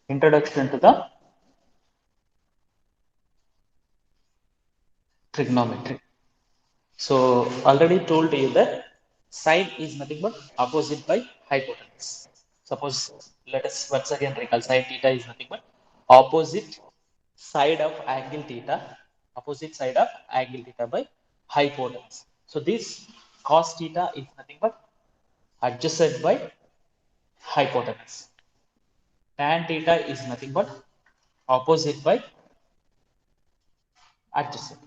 Introduction to the trigonometry. So already told you that sine is nothing but opposite by hypotenuse. Suppose let us once again recall sine theta is nothing but opposite side of angle theta, opposite side of angle theta by hypotenuse. So this cos theta is nothing but adjacent by hypotenuse. Tan theta is nothing but opposite by adjacent.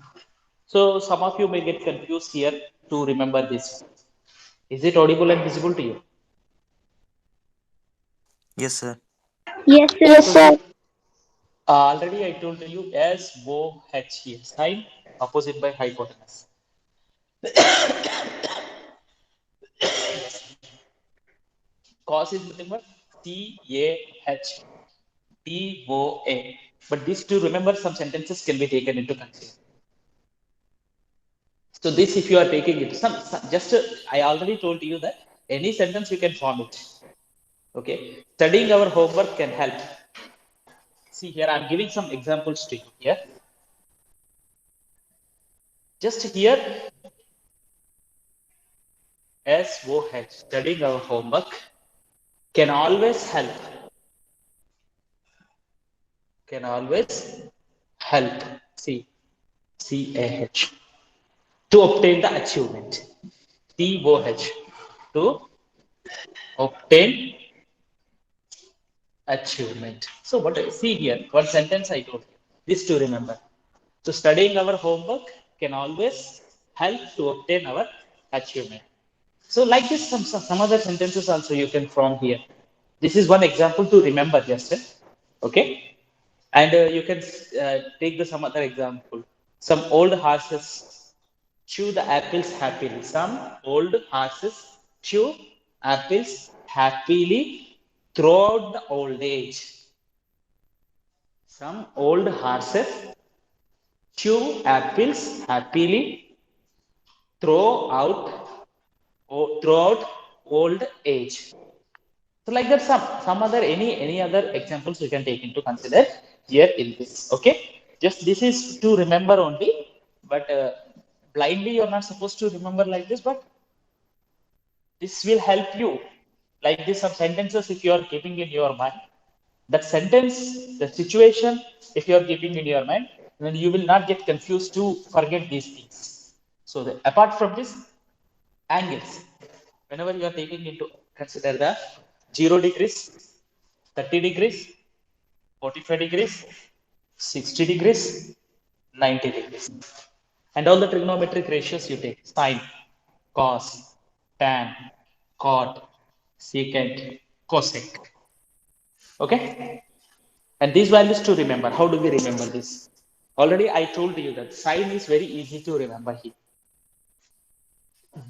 So some of you may get confused here to remember this. Is it audible and visible to you? Yes, sir. Yes, sir. Yes, so sir. Already I told you SOH here, sine opposite by hypotenuse. Cos is nothing but CAH But these two, remember, some sentences can be taken into consideration. So this, if you are taking it, some just I already told you that any sentence you can form it. Okay, studying our homework can help. See here, I'm giving some examples to you here. Just here, SOH, studying our homework can always help. Can always help. See, CAH to obtain the achievement. TOH to obtain achievement. So what I see here, one sentence I told you, this to remember. So studying our homework can always help to obtain our achievement. So like this, some other sentences also you can form here. This is one example to remember just, okay? And you can take the some other example. Some old horses chew the apples happily. Some old horses chew apples happily throughout the old age. Some old horses chew apples happily throughout throughout old age. So like that, some other any other examples you can take into consider here in this. Okay, just this is to remember only, but blindly you're not supposed to remember like this, but this will help you like this. Some sentences if you are keeping in your mind, that sentence, the situation, if you are keeping in your mind, then you will not get confused to forget these things. So apart from this, angles, whenever you are taking into consider the 0 degrees, 30 degrees, 45 degrees, 60 degrees, 90 degrees, and all the trigonometric ratios you take: sine, cos, tan, cot, secant, cosec. Okay, and these values to remember. How do we remember this? Already I told you that sine is very easy to remember here.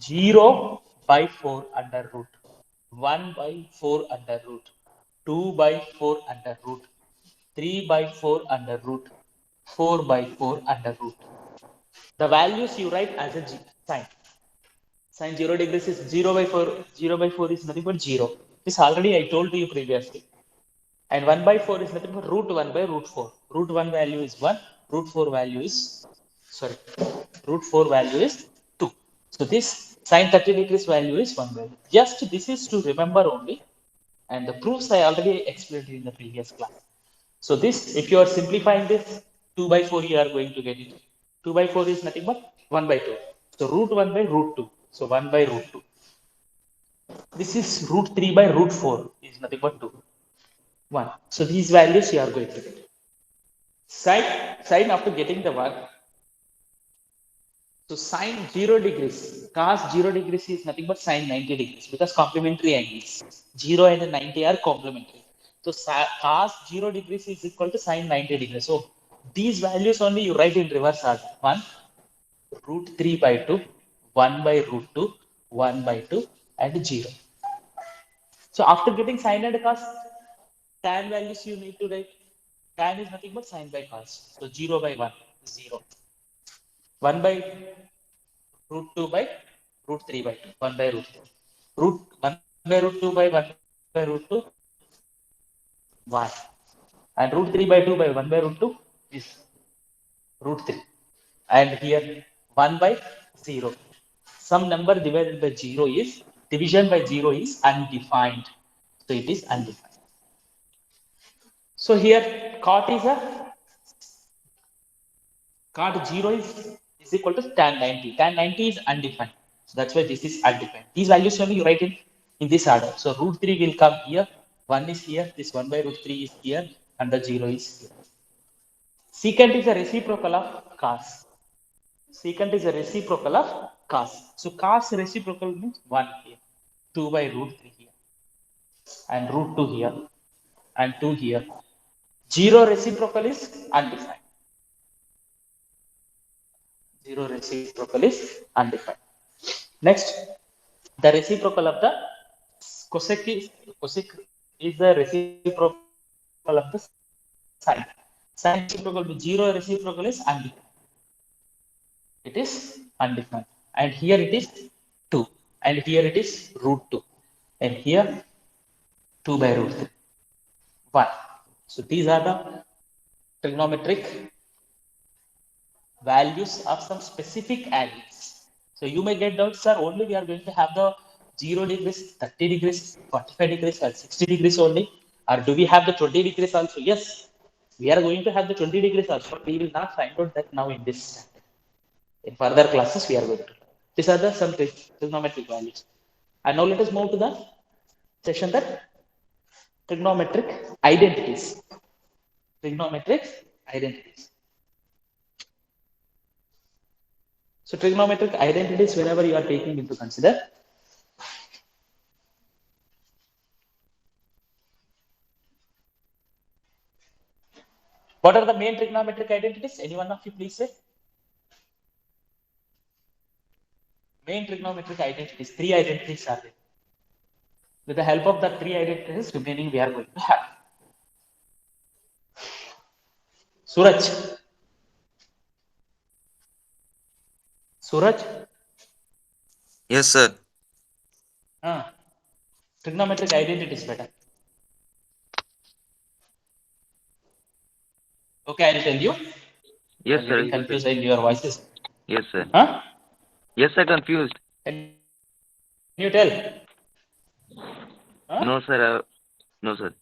0 by 4 under root, 1 by 4 under root, 2 by 4 under root, 3 by 4 under root, 4 by 4 under root. The values you write as a sine. Sine 0 degrees is 0 by 4. 0 by 4 is nothing but 0. This already I told you previously. And 1 by 4 is nothing but root 1 by root 4. Root 1 value is 1. Root 4 value is, sorry, root 4 value is 2. So this sine 30 degrees value is 1 value. Just this is to remember only. And the proofs I already explained in the previous class. So this, if you are simplifying this, 2 by 4 you are going to get it. 2 by 4 is nothing but 1 by 2. So root 1 by root 2. So 1 by root 2. This is root 3 by root 4 is nothing but 2. 1. So these values you are going to get. Sine after getting the 1. So sine 0 degrees, cos 0 degrees is nothing but sine 90 degrees because complementary angles. 0 and 90 are complementary. So cos 0 degrees is equal to sine 90 degrees. So these values only you write in reverse order. 1 root 3 by 2, 1 by root 2, 1 by 2, and 0. So after getting sine and cos, tan values you need to write. Tan is nothing but sine by cos. So 0 by 1, 0. 1 by root 2 by root 3 by 2, 1 by root 2. Root 1 by root 2 by 1 by root 2, 1. And root 3 by 2 by 1 by root 2 is root 3. And here 1 by 0. Some number divided by 0 is, division by 0 is undefined. So it is undefined. So here cot 0 is equal to tan 90. Tan 90 is undefined. So that's why this is undefined. These values only you write in this order. So root 3 will come here. 1 is here. This 1 by root 3 is here. And the 0 is here. Secant is a reciprocal of cos. Secant is a reciprocal of cos. So cos reciprocal means 1 here. 2 by root 3 here. And root 2 here. And 2 here. 0 reciprocal is undefined. 0 reciprocal is undefined. Next, the reciprocal of the cosec is the reciprocal of the sine. Sine reciprocal to 0 reciprocal is undefined. It is undefined. And here it is 2. And here it is root 2. And here 2 by root 3. 1. So these are the trigonometric values of some specific angles. So you may get doubts, sir, only we are going to have the 0 degrees, 30 degrees, 45 degrees, or 60 degrees only. Or do we have the 20 degrees also? Yes, we are going to have the 20 degrees also. We will not find out that now in this standard. In further classes, we are going to. These are the some trigonometric values. And now let us move to the section that trigonometric identities. Trigonometric identities. So trigonometric identities, whenever you are taking into consider, what are the main trigonometric identities? Any one of you please say. Main trigonometric identities, 3 identities are there. With the help of the 3 identities, remaining we are going to have. Suraj. Suraj? Yes, sir. Trigonometric identities better. Okay, I'll tell you. Yes, I'm sir. getting confused in your voices. Yes, sir. Huh? Yes, sir. Confused. Can you tell? Huh? No, sir. No, sir.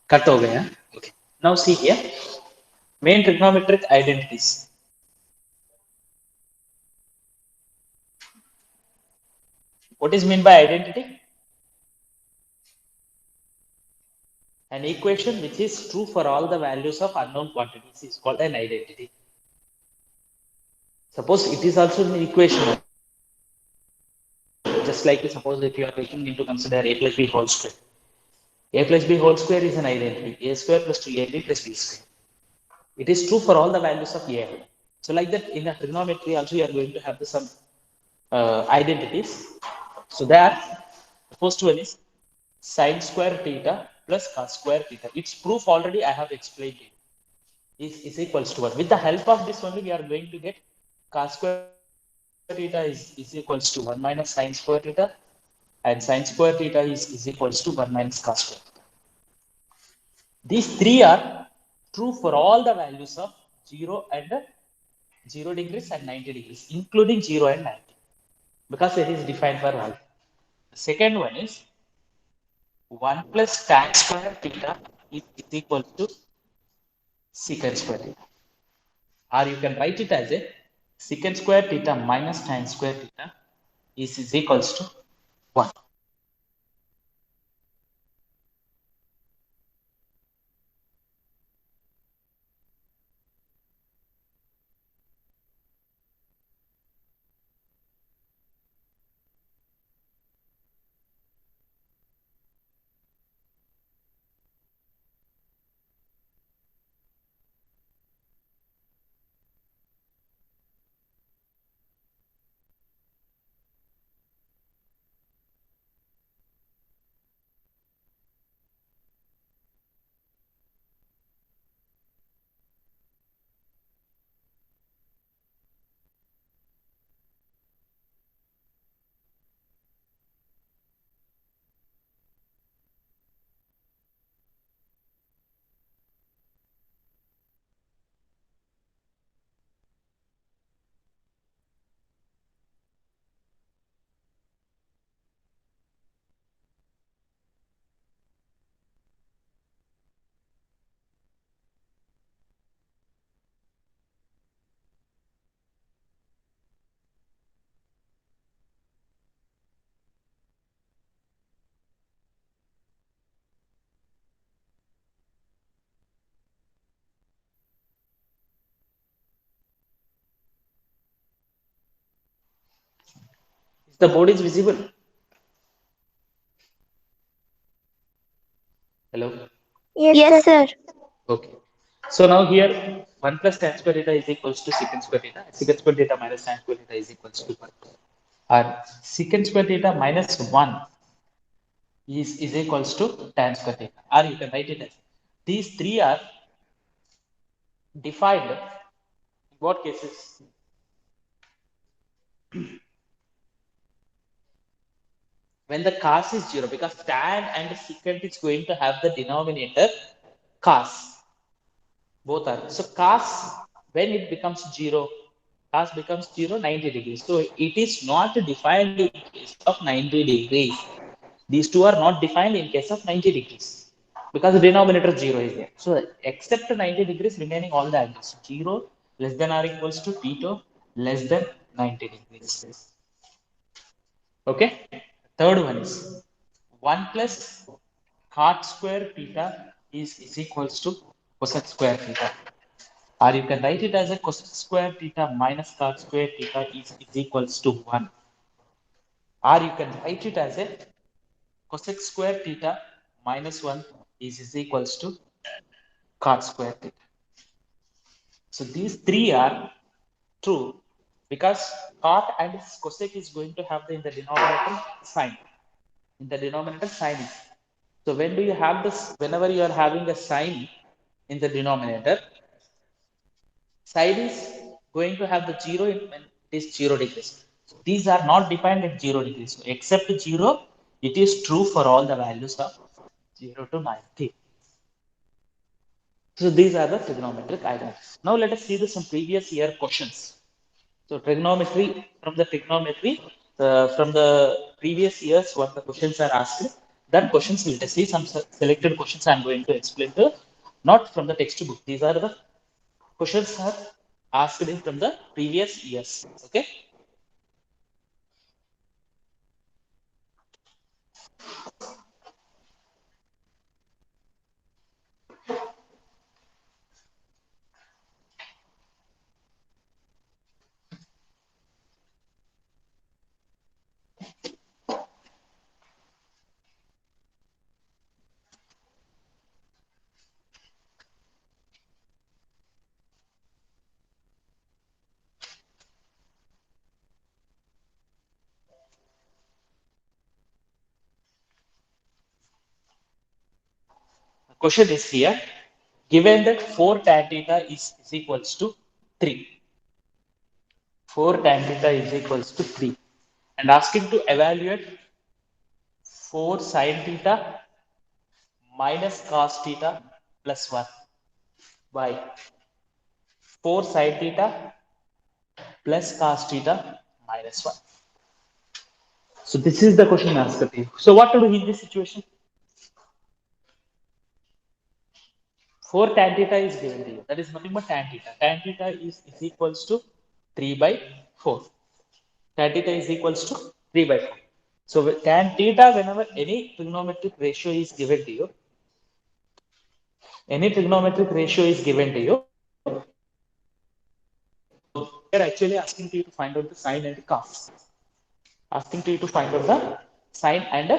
Cut हो गया. Okay. Now see here. Main trigonometric identities. What is meant by identity? An equation which is true for all the values of unknown quantities is called an identity. Suppose it is also an equation. Just like suppose if you are taking into consider a plus b whole square. A plus b whole square is an identity. A square plus 2ab plus b square. It is true for all the values of a. So like that in a trigonometry also you are going to have some identities. So there the first one is sine square theta plus cos square theta. Its proof already I have explained it. Is equals to 1. With the help of this only, we are going to get cos square theta is equals to 1 minus sin square theta, and sin square theta is equals to 1 minus cos square theta. These three are true for all the values of 0 and 0 degrees and 90 degrees, including 0 and 90, because it is defined for all. The second one is 1 plus tan square theta is equal to secant square theta. Or you can write it as a secant square theta minus tan square theta is equals to 1. The board is visible. Hello. Yes, sir. Okay. So now here 1 plus tan square theta is equals to secant square theta. Secant square theta minus tan square theta is equals to 1. Or secant square theta minus 1 is equals to tan square theta. Or you can write it as these three are defined in what cases? When the cos is 0, because tan and secant is going to have the denominator cos. Both are. So cos, when it becomes 0, cos becomes 0, 90 degrees. So it is not defined in case of 90 degrees. These two are not defined in case of 90 degrees, because the denominator 0 is there. So except 90 degrees, remaining all the angles 0, less than or equals to theta, less than 90 degrees. Okay. Third one is 1 plus cot square theta is equals to cosec square theta. Or you can write it as a cosec square theta minus cot square theta is equals to 1. Or you can write it as a cosec square theta minus 1 is equals to cot square theta. So these three are true because cot and cosec is going to have the, in the denominator sine. In the denominator sine is. So when do you have this? Whenever you are having a sine in the denominator, sine is going to have the 0 in when it is 0 degrees. So these are not defined at 0 degrees. So except 0, it is true for all the values of 0 to 90. So these are the trigonometric items. Now let us see the some previous year questions. So trigonometry, from the previous years, what the questions are asked, that questions will see some selected questions I'm going to explain to, not from the textbook. These are the questions are asked in from the previous years. Okay. Question is here, given that 4 tan theta is equals to 3. 4 tan theta is equals to 3. And asking to evaluate 4 sin theta minus cos theta plus 1 by 4 sin theta plus cos theta minus 1. So this is the question asked to you. So what to do in this situation? 4 tan theta is given to you. That is nothing but tan theta. Tan theta is equals to 3 by 4. Tan theta is equals to 3 by 4. So tan theta, whenever any trigonometric ratio is given to you, any trigonometric ratio is given to you, so we are actually asking you to find out the sine and cos. Asking you to find out the sine and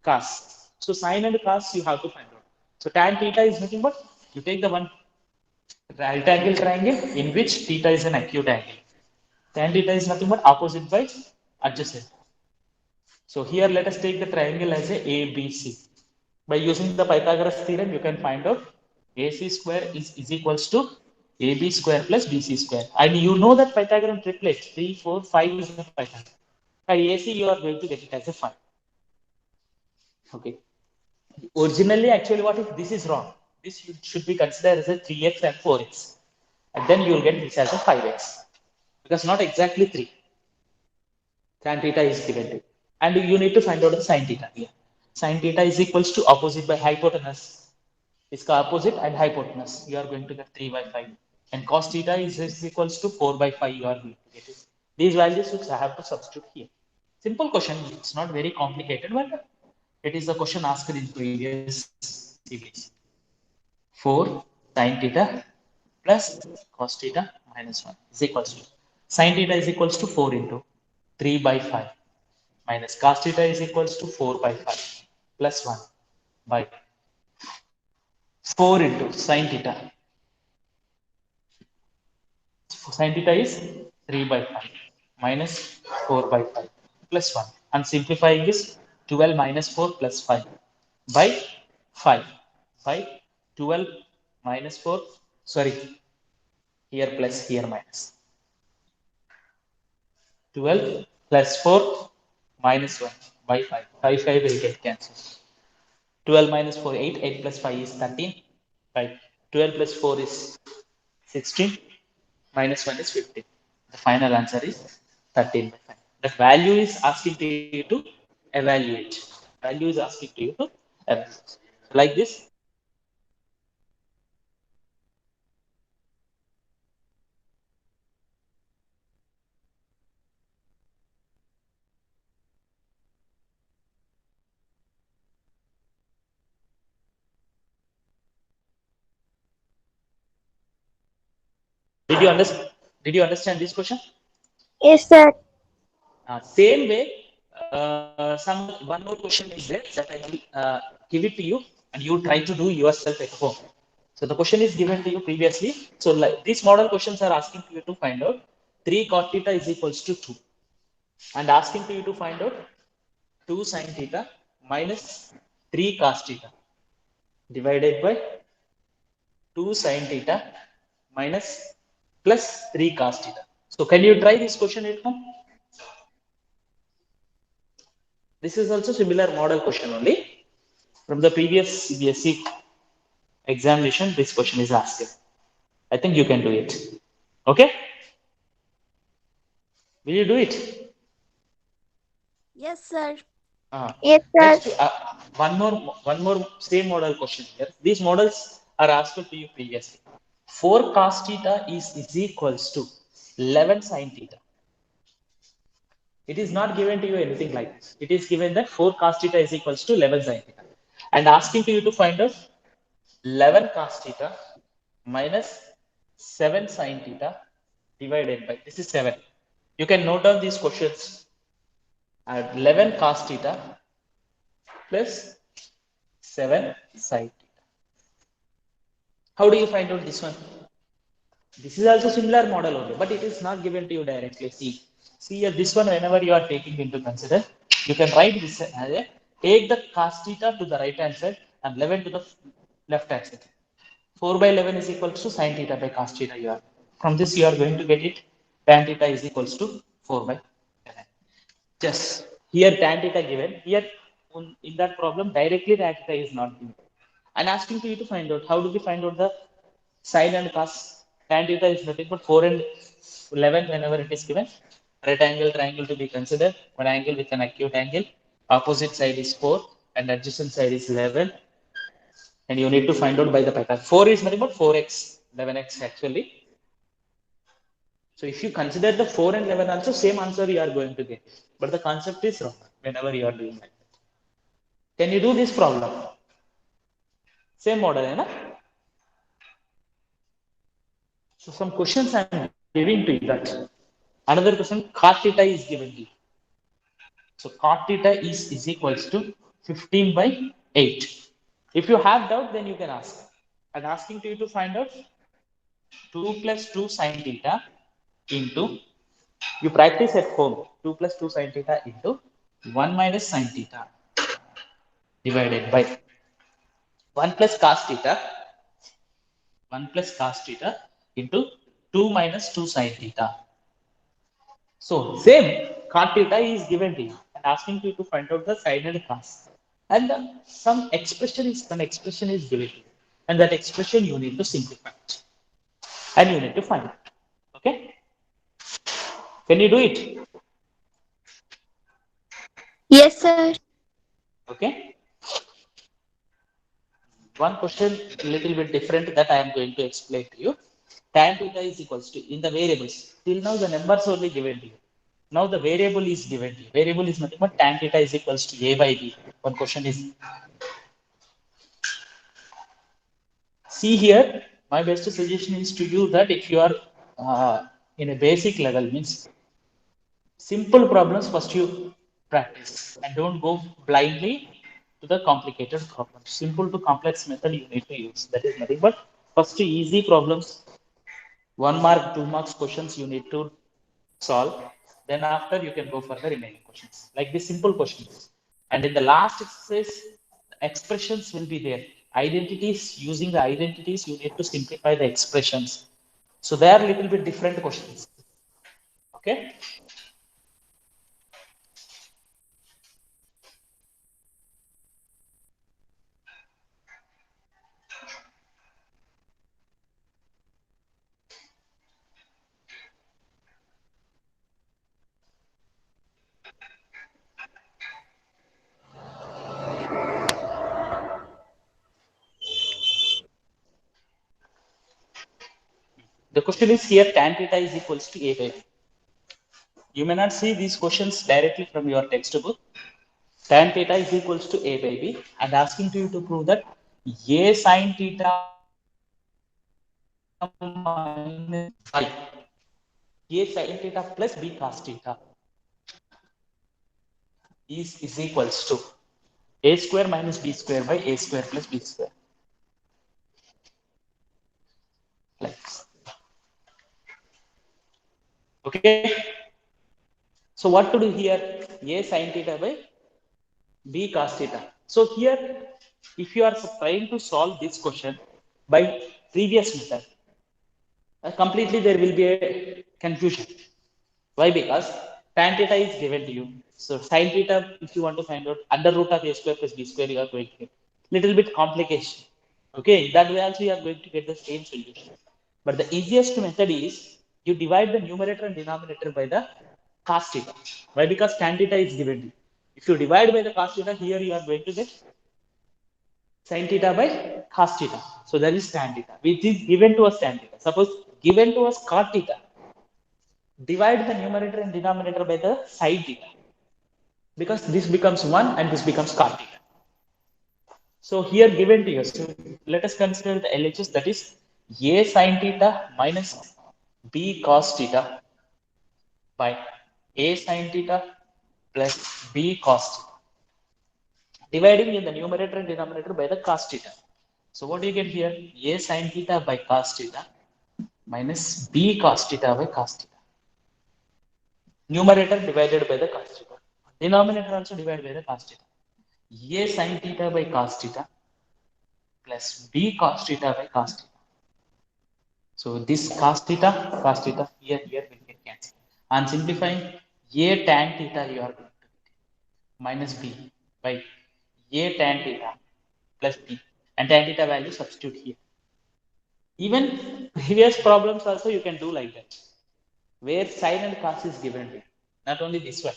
cos. So sine and cos you have to find out. So tan theta is nothing but you take the one right angle triangle in which theta is an acute angle. Tan theta is nothing but opposite by adjacent. So here let us take the triangle as a ABC. By using the Pythagoras theorem, you can find out AC square is equals to AB square plus BC square. And you know that Pythagorean triplet 3, 4, 5 is the Pythagorean. By AC, you are going to get it as a 5. Okay. Originally, actually, what if this is wrong? This should be considered as a 3x and 4x. And then you will get this as a 5x. Because not exactly 3. Tan theta is given to. And you need to find out the sine theta here. Sine theta is equals to opposite by hypotenuse. It's opposite and hypotenuse. You are going to get 3 by 5. And cos theta is equals to 4 by 5. You are going to get it. These values which I have to substitute here. Simple question. It's not very complicated, but it is the question asked in previous series. 4 sin theta plus cos theta minus 1 is equals to sin theta is equals to 4 into 3 by 5 minus cos theta is equals to 4 by 5 plus 1 by 4 into sin theta. Sin theta is 3 by 5 minus 4 by 5 plus 1. And simplifying this 12 minus 4 plus 5 by 5 by 12 minus 4. Sorry, here plus here minus. 12 plus 4 minus 1 by 5. 5, 5 will get cancelled. 12 minus 4, 8. 8 plus 5 is 13. 5. 12 plus 4 is 16. Minus 1 is 15. The final answer is 13 by 5. The value is asking to you to evaluate. Value is asking to you to evaluate. Like this. Did you understand? Did you understand this question? Yes, sir. Same way, some one more question is there that I will give it to you and you try to do yourself at home. So the question is given to you previously. So like these model questions are asking you to find out 3 cot theta is equals to 2 and asking you to find out 2 sin theta minus 3 cos theta divided by 2 sin theta minus plus 3 cos theta. So can you try this question at home? This is also similar model question only. From the previous CBSE examination, this question is asked. I think you can do it. Okay? Will you do it? Yes, sir. Yes, sir. Next, one more same model question here. These models are asked to you previously. 4 cos theta is equals to 11 sin theta. It is not given to you anything like this. It is given that 4 cos theta is equals to 11 sin theta. And asking you to find out 11 cos theta minus 7 sin theta divided by, this is 7. You can note down these questions at 11 cos theta plus 7 sin theta. How do you find out this one? This is also similar model only, but it is not given to you directly. See here, this one whenever you are taking into consider, you can write this as a, take the cos theta to the right hand side and 11 to the left hand side. 4 by 11 is equal to sin theta by cos theta. You are from this you are going to get it. Tan theta is equals to 4 by 11. Just here tan theta given. Here in that problem directly tan theta is not given. And asking to you to find out how do we find out the sin and cos. Tan theta is nothing but 4 and 11 whenever it is given. Right angle triangle to be considered. One angle with an acute angle. Opposite side is 4 and adjacent side is 11. And you need to find out by the pattern. 4 is nothing but 4x, 11x actually. So if you consider the 4 and 11 also, same answer you are going to get. But the concept is wrong whenever you are doing like that. Can you do this problem? Same model, hai na? So some questions I am giving to you that. Another question, cot theta is given to you. So cot theta is equals to 15 by 8. If you have doubt, then you can ask. I'm asking to you to find out 2 plus 2 sin theta into, you practice at home, 2 plus 2 sin theta into 1 minus sin theta divided by 1 plus cos theta, 1 plus cos theta into 2 minus 2 sin theta. So same cot theta is given to you and asking you to find out the sin and cos. And some expression is given to you. And that expression you need to simplify it. And you need to find it. Okay? Can you do it? Yes, sir. Okay. One question a little bit different that I am going to explain to you. Tan theta is equals to, in the variables, till now the numbers only given to you. Now the variable is given to you. Variable is nothing but tan theta is equals to a by b. One question is, see here, my best suggestion is to you that if you are in a basic level, means simple problems first you practice and don't go blindly to the complicated problems. Simple to complex method you need to use. That is nothing but first easy problems, 1 mark, 2 marks questions you need to solve. Then after you can go for the remaining questions, like the simple questions. And in the last exercise, expressions will be there. Identities, using the identities, you need to simplify the expressions. So they are a little bit different questions. Okay. The question is here, tan theta is equals to a by b. You may not see these questions directly from your textbook. Tan theta is equals to a by b, and asking to you to prove that a sin theta minus I, a sin theta plus b cos theta is equals to a square minus b square by a square plus b square. Like this. Okay. So what to do here? A sin theta by b cos theta. So here, if you are trying to solve this question by previous method, completely there will be a confusion. Why? Because tan theta is given to you. So sin theta, if you want to find out, under root of a square plus b square, you are going to get little bit complication. Okay, that way also you are going to get the same solution. But the easiest method is you divide the numerator and denominator by the cos theta. Why? Because tan theta is given to you. If you divide by the cos theta, here you are going to get sin theta by cos theta. So that is tan theta, which is given to us tan theta. Suppose given to us cot theta, divide the numerator and denominator by the side theta, because this becomes 1 and this becomes cot theta. So here given to you, so let us consider the LHS, that is a sin theta minus b cos theta by a sin theta plus b cos theta, dividing in the numerator and denominator by the cos theta. So what do you get here? A sin theta by cos theta minus b cos theta by cos theta. Numerator divided by the cos theta. Denominator also divided by the cos theta. A sin theta by cos theta plus b cos theta by cos theta. So this cos theta here will get cancelled. On simplifying, a tan theta you are going to get minus b by a tan theta plus b, and tan theta value substitute here. Even previous problems also you can do like that, where sin and cos is given to you. Not only this one,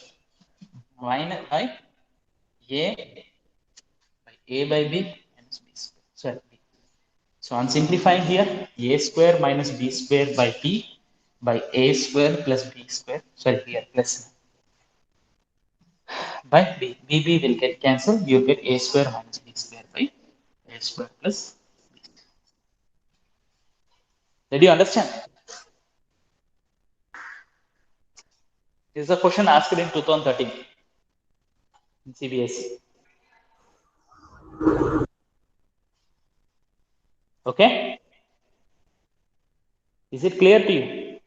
minus by a by b minus b square. Sorry, b. So on simplifying here, a square minus b square by b by a square plus b square. Sorry, here plus by b. b will get cancelled. You get a square minus b square by a square plus b. Did you understand? This is a question asked in 2013 in CBSE. Okay? Is it clear to you?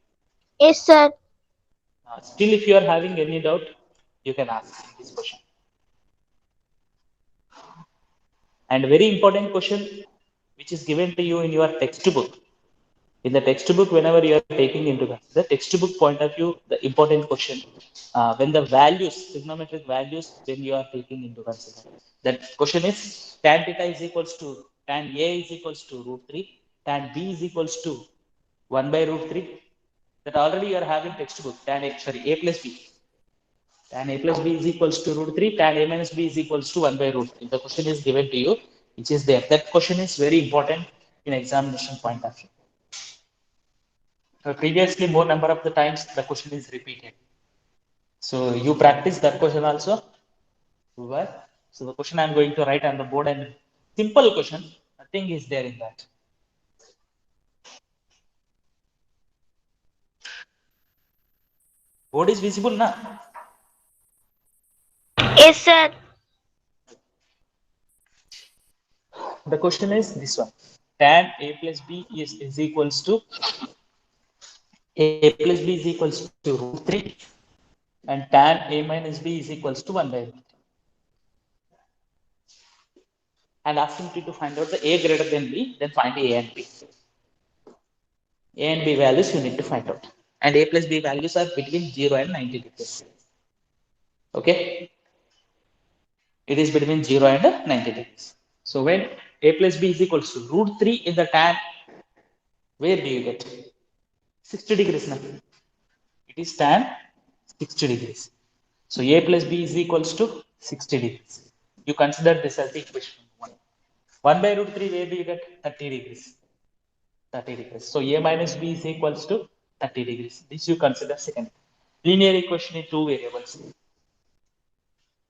Yes, sir. Still, if you are having any doubt, you can ask in this question. And very important question which is given to you in your textbook. In the textbook, whenever you are taking into the textbook point of view, the important question, when the values, trigonometric values, when you are taking into consider. That question is tan theta is equals to tan A is equals to root 3, tan B is equals to 1 by root 3. That already you are having textbook, tan A, sorry, A plus B. Tan A plus B is equals to root 3, tan A minus B is equals to 1 by root 3. The question is given to you, which is there. That question is very important in examination point of view. Previously, more number of the times the question is repeated. So you practice that question also. So the question I'm going to write on the board, and simple question, nothing is there in that. Board is visible now. Yes, sir. The question is this one. Tan A plus B is equals to A plus B is equals to root 3, and tan A minus B is equals to 1 by root 3. And asking you to find out the A greater than B, then find A and B. A and B values you need to find out. And A plus B values are between 0 and 90 degrees. Okay? It is between 0 and 90 degrees. So when A plus B is equals to root 3 in the tan, where do you get? 60 degrees now. It is tan 60 degrees. So A plus B is equals to 60 degrees. You consider this as the equation 1. 1 by root 3, where do you get? 30 degrees. 30 degrees. So A minus B is equals to 30 degrees. This you consider second. Linear equation in two variables.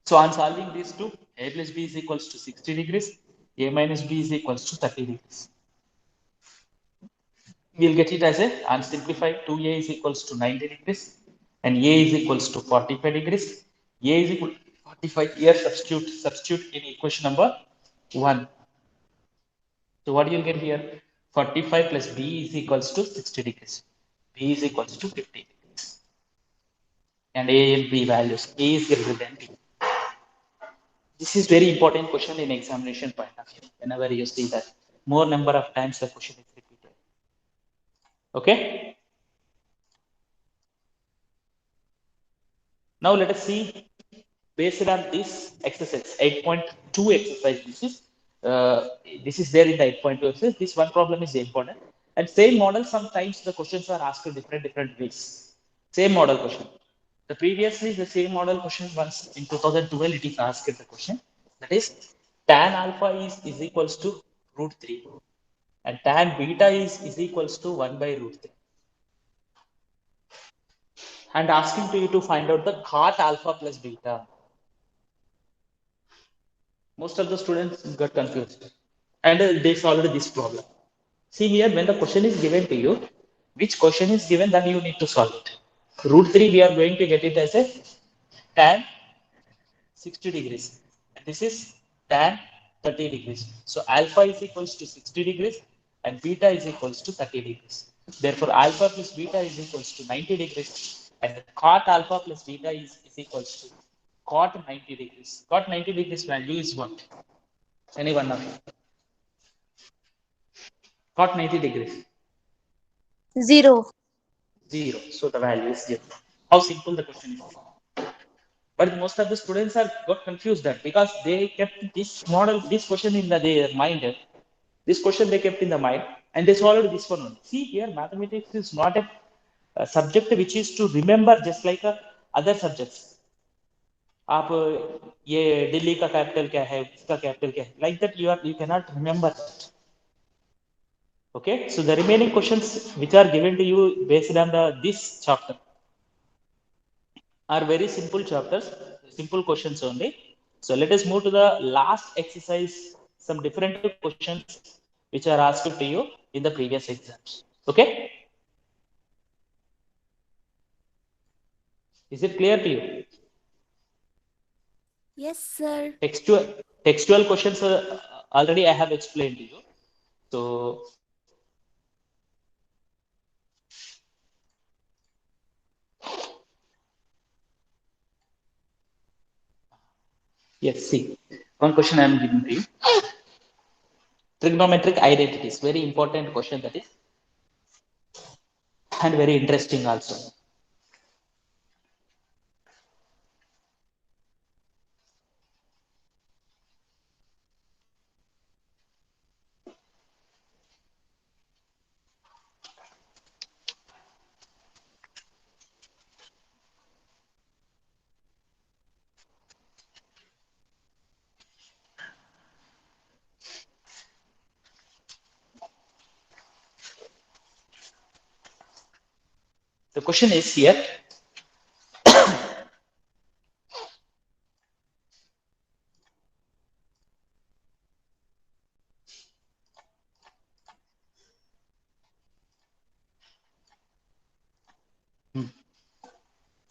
So on solving these two, A plus B is equals to 60 degrees, A minus B is equals to 30 degrees. We'll get it as a, on simplified, 2A is equals to 90 degrees and A is equals to 45 degrees. A is equal to 45, here substitute in equation number 1. So what you'll get here, 45 plus B is equals to 60 degrees. B is equals to 50 degrees. And A and B values, A is greater than B. This is very important question in examination point of view. Whenever you see that, more number of times the question is repeated. Okay. Now let us see, based on this exercise, 8.2 exercise. This is there in the 8.2 exercise. This one problem is important. And same model, sometimes the questions are asked in different ways. Same model question. The previously the same model question once in 2012 it is asked the question, that is tan alpha is equals to root 3 and tan beta is equals to 1 by root 3, and asking to you to find out the cot alpha plus beta. Most of the students got confused and they solved this problem. See here, when the question is given to you, which question is given, then you need to solve it. Root 3 we are going to get it as a tan 60 degrees. This is tan 30 degrees. So alpha is equals to 60 degrees and beta is equals to 30 degrees. Therefore, alpha plus beta is equals to 90 degrees and cot alpha plus beta is equals to cot 90 degrees. Cot 90 degrees value is what? Any one of you? Cot 90 degrees. 0. 0. So the value is 0. How simple the question is. But most of the students are got confused that because they kept this model, this question in their mind. This question they kept in the mind and they solved this one only. See here, mathematics is not a subject which is to remember just like other subjects. आप ये दिल्ली का capital क्या है, इसका capital क्या है, like that you cannot remember that. Okay, so the remaining questions which are given to you based on this chapter are very simple chapters, simple questions only. So let us move to the last exercise, some different questions which are asked to you in the previous exams. Okay, is it clear to you? Yes, sir. Textual questions already I have explained to you. So yes, see, one question I am giving to you. Trigonometric identities, very important question that is, and very interesting also. The question is here.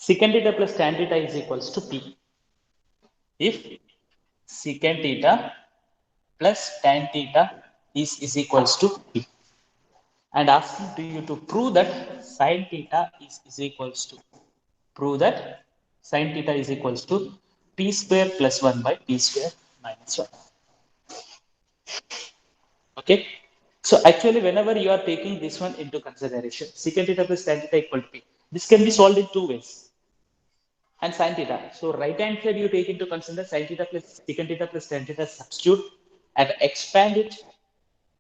Secant theta plus tan theta is equals to P. If secant theta plus tan theta is equals to P. And asking to you to prove that sin theta is equals to, prove that sin theta is equals to P square plus 1 by P square minus 1. Okay. So actually, whenever you are taking this one into consideration, secant theta plus tan theta equal to P, this can be solved in two ways. And sin theta. So right hand side you take into consider sin theta plus secant theta plus tan theta, substitute and expand it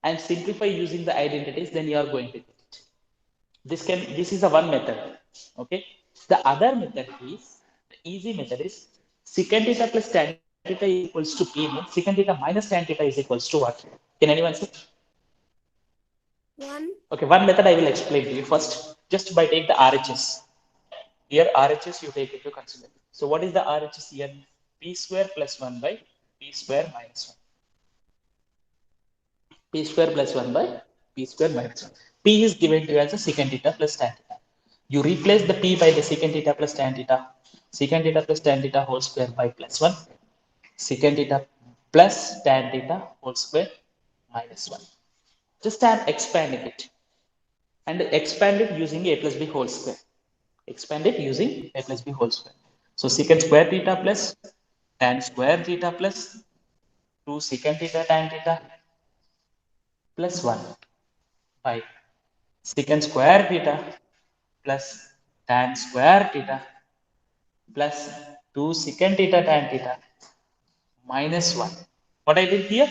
and simplify using the identities, then you are going to get it. This is a one method. Okay. The other method is, the easy method is secant theta plus tan theta is equals to P, means secant theta minus tan theta is equals to what? Can anyone say? 1. Okay, one method I will explain to you first, just by take the RHS. Here RHS you take into consider. So what is the RHS here? P square plus 1 by P square minus 1. P square plus 1 by P square minus 1. P is given to you as a secant theta plus tan theta. You replace the P by the secant theta plus tan theta. Secant theta plus tan theta whole square by plus 1. Secant theta plus tan theta whole square minus 1. Just I'm expanding it. And expand it using a plus b whole square. Expand it using a plus b whole square. So secant square theta plus tan square theta plus 2 secant theta tan theta plus 1 by secant square theta plus tan square theta plus 2 secant theta tan theta minus 1. What I did here?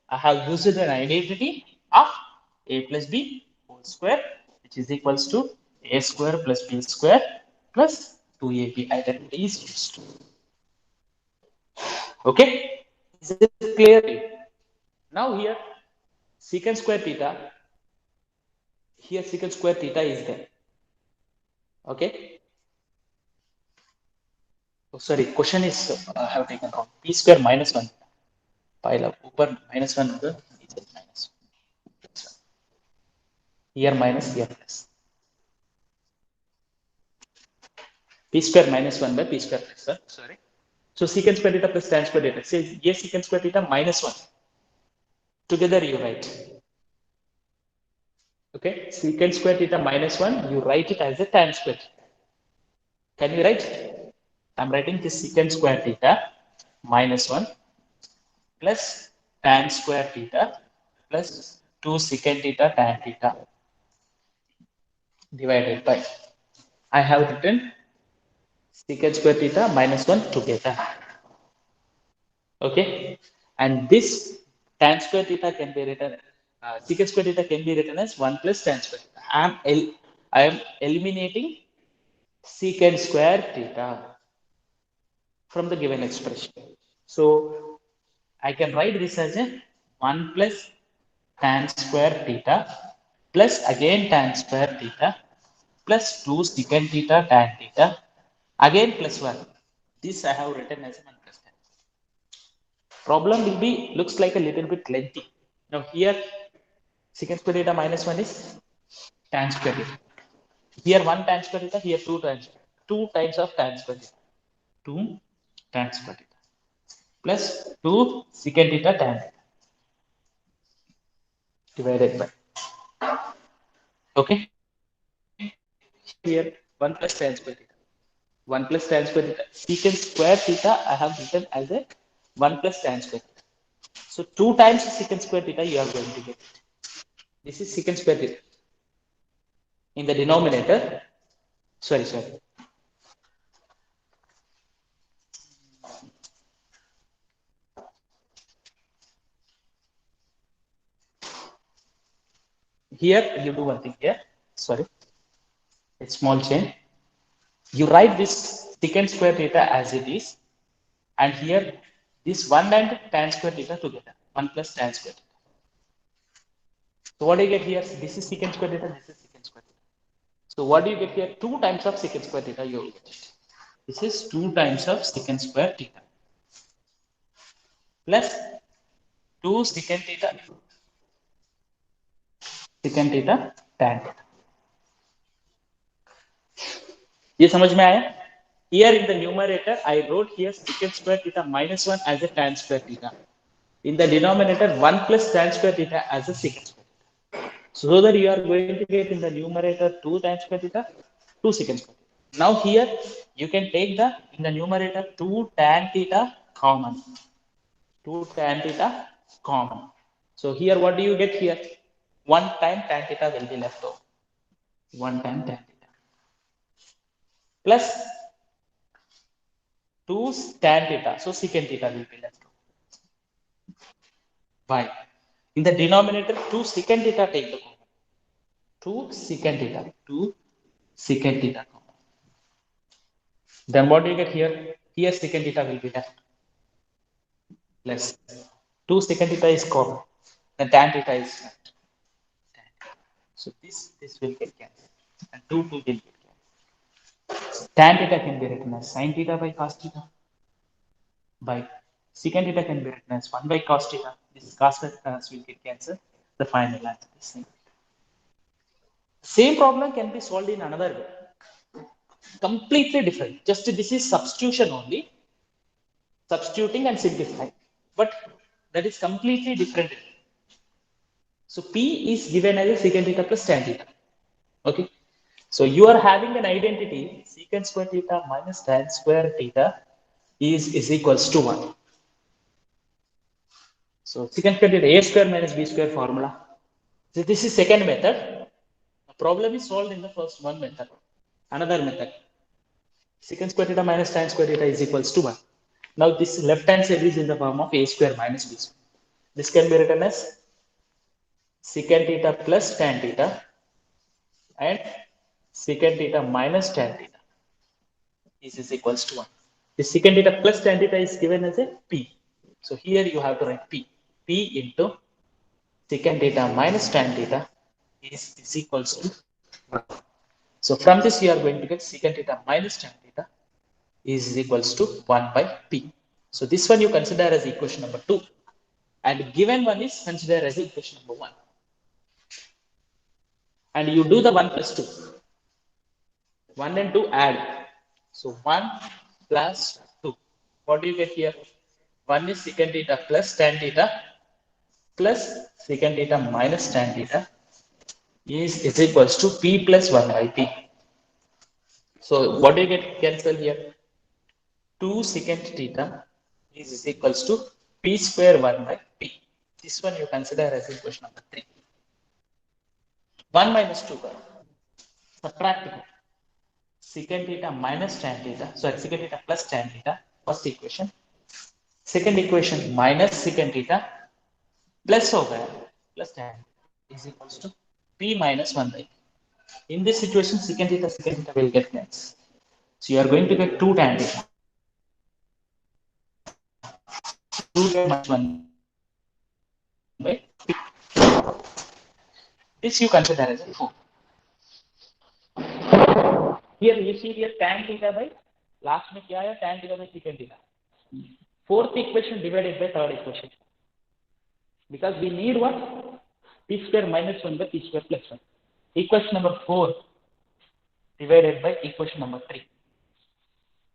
I have used an identity of a plus b whole square, which is equals to a square plus b square plus 2ab. Identity is used. Okay, is it clear? Now here secant square theta, here secant square theta is there. Okay. Oh, sorry, question is I have taken wrong. P square minus 1 pile up ऊपर minus 1 होगा, minus 1. Here minus, here plus. P square minus 1 by P square plus 1. Sorry. So secant square theta plus tan square theta. Say yes, secant square theta minus 1. Together you write. Okay. Secant square theta minus 1, you write it as a tan square. Can you write? I'm writing this secant square theta minus 1 plus tan square theta plus 2 secant theta tan theta divided by, I have written secant square theta minus 1 together. Okay, and this tan square theta can be written, secant square theta can be written as 1 plus tan square theta. I am eliminating secant square theta from the given expression. So I can write this as a 1 plus tan square theta plus again tan square theta plus 2 secant theta tan theta again plus 1. This I have written as 1 plus tan. Problem will be looks like a little bit lengthy. Now here secant square theta minus 1 is tan square theta. Here 1 tan square theta, here 2 times of tan square theta. 2 tan square theta plus 2 secant theta tan theta divided by, okay, here 1 plus tan square theta, 1 plus tan square theta, secant square theta I have written as a 1 plus tan square theta. So 2 times secant square theta you are going to get. This is secant square theta. In the denominator, sorry, here you do one thing here, sorry, a small change. You write this secant square theta as it is, and here this 1 and tan square theta together, 1 plus tan square theta. So what do you get here? This is secant square theta, this is secant square theta. So what do you get here? 2 times of secant square theta you will get. This is 2 times of secant square theta plus 2 secant theta tan theta. ये समझ में आया? Here in the numerator, I wrote here secant square theta minus 1 as a tan square theta. In the denominator, 1 plus tan square theta as a secant square theta. So that you are going to get in the numerator 2 tan square theta, 2 secant square theta. Now here, you can take the, in the numerator, 2 tan theta common. 2 tan theta common. So here, what do you get here? 1 time tan theta will be left over. 1 time tan theta. Plus 2 tan theta. So secant theta will be left over. Why? In the denominator, 2 secant theta take the common. 2 secant theta. 2 secant theta common. Then what do you get here? Here secant theta will be left. Less. 2 secant theta is common. Then tan theta is left. So this will get cancelled. And 2 will get cancelled. Tan theta can be written as sin theta by cos theta. By secant theta can be written as 1 by cos theta. This cos theta will get cancelled. The final answer is same. Same problem can be solved in another way. Completely different. Just this is substitution only. Substituting and simplifying. But that is completely different. So P is given as a secant theta plus tan theta. Okay. So you are having an identity secant square theta minus tan square theta is equals to 1. So secant square theta a square minus b square formula. So this is second method. The problem is solved in the first one method. Another method. Secant square theta minus tan square theta is equals to 1. Now this left hand side is in the form of a square minus b square. This can be written as secant theta plus tan theta and secant theta minus tan theta. This is equals to 1. The secant theta plus tan theta is given as a p. So here you have to write p. P into secant theta minus tan theta is equals to 1. So from this you are going to get secant theta minus tan theta is equals to 1 by p. So this one you consider as equation number 2. And given one is considered as equation number 1. And you do the 1 plus 2. 1 and 2 add. So 1 plus 2. What do you get here? 1 is secant theta plus tan theta plus secant theta minus tan theta is equals to p plus 1 by p. So what do you get cancelled here? 2 secant theta is equals to p square 1 by p. This one you consider as equation number 3. 1 minus 2 करो, subtract करो, secant theta minus tan theta, sorry secant theta plus tan theta, first equation, second equation minus secant theta plus हो गया plus tan is equals to p minus 1 by. In this situation secant theta will get cancelled, so you are going to get 2 tan theta, 2 minus 1 by p. This you consider as a 4. Here you see here tan theta by last में क्या है, tan theta by secant theta, fourth equation divided by third equation, because we need what, p square minus 1 by p square plus 1. Equation number 4 divided by equation number 3.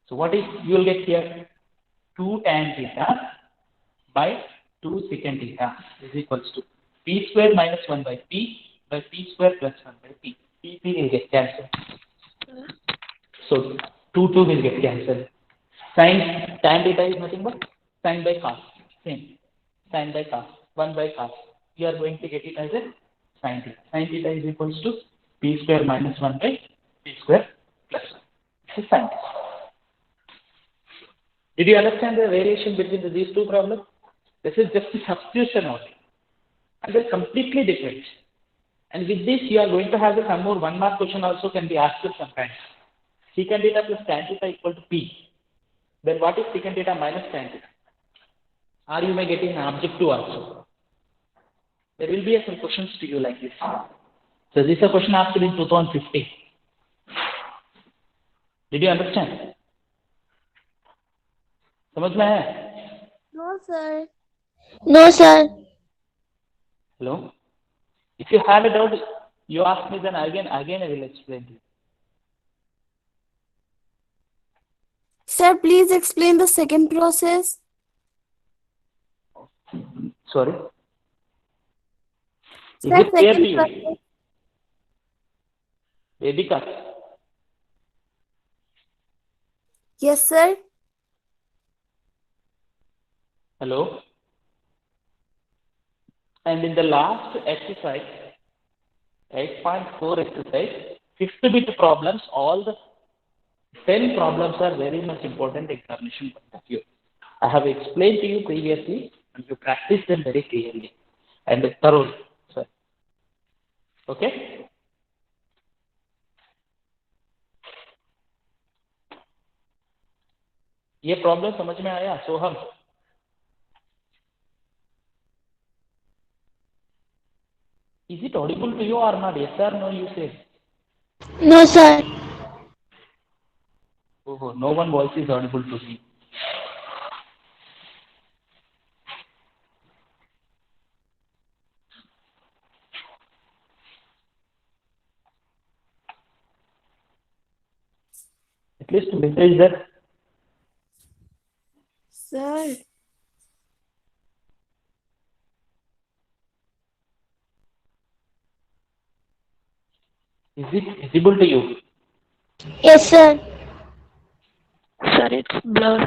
So what is, you will get here 2 tan theta by 2 secant theta is equals to p square minus 1 by p square plus 1 by p. P will get cancelled. So 2 will get cancelled. Sin tan theta is nothing but sin by cos. Same. Sin by cos. 1 by cos. You are going to get it as a sin theta. Sin theta is equals to p square minus 1 by p square plus 1. This is sin theta. Did you understand the variation between these two problems? This is just a substitution only. And they're completely different. And with this, you are going to have some more 1 mark question also can be asked sometimes. Secant theta plus tan theta equal to p. Then what is secant theta minus tan theta? Or you may get in objective also. There will be some questions to you like this. So this is a question asked in 2015. Did you understand? समझ में है? No, sir. No, sir. Hello? If you have a doubt, you ask me, then again I will explain to you. Sir, please explain the second process. Sorry? Is Sir, it clear to second you? process. Vedika? Yes, sir. Hello? And in the last exercise, 8.4 exercise, 5th bit problems, all the 10 problems are very much important examination point of view. I have explained to you previously, and you practice them very clearly and thoroughly. Sir. Okay? ये problem समझ में आया सोहम? Is it audible to you or not? Yes or no, you say? No, sir. Oh, no one voice is audible to me. At least message that. Sir. Is it visible to you? Yes, sir. Sir, it's blur.